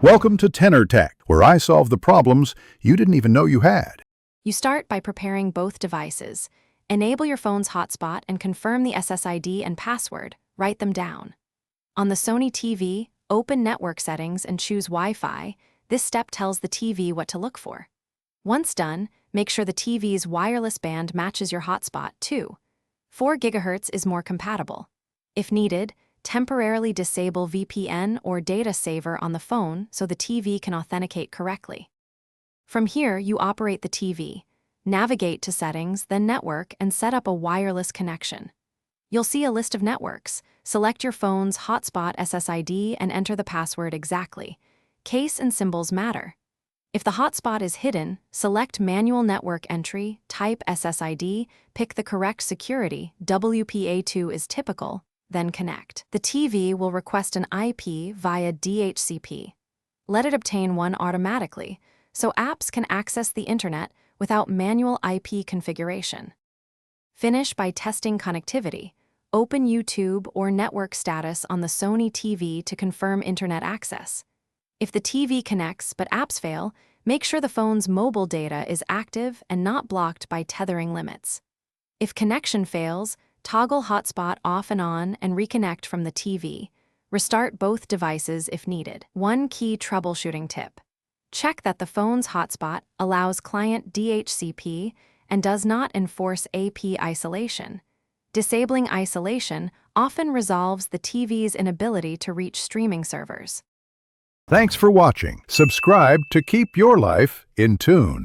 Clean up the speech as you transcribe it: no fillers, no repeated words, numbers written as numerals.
Welcome to Tenor Tech, where I solve the problems you didn't even know you had. You start by preparing both devices. Enable your phone's hotspot and confirm the SSID and password. Write them down. On the Sony TV, open Network Settings and choose Wi-Fi. This step tells the TV what to look for. Once done, make sure the TV's wireless band matches your hotspot, too. 4 GHz is more compatible. If needed, temporarily disable VPN or data saver on the phone so the TV can authenticate correctly. From here, you operate the TV. Navigate to Settings, then Network, and set up a wireless connection. You'll see a list of networks. Select your phone's hotspot SSID and enter the password exactly. Case and symbols matter. If the hotspot is hidden, select Manual Network Entry, type SSID, pick the correct security, WPA2 is typical, then connect. The TV will request an IP via DHCP. Let it obtain one automatically, so apps can access the internet without manual IP configuration. Finish by testing connectivity. Open YouTube or network status on the Sony TV to confirm internet access. If the TV connects but apps fail, make sure the phone's mobile data is active and not blocked by tethering limits. If connection fails, toggle hotspot off and on and reconnect from the TV. Restart both devices if needed. One key troubleshooting tip. Check that the phone's hotspot allows client DHCP and does not enforce AP isolation. Disabling isolation often resolves the TV's inability to reach streaming servers. Thanks for watching. Subscribe to keep your life in tune.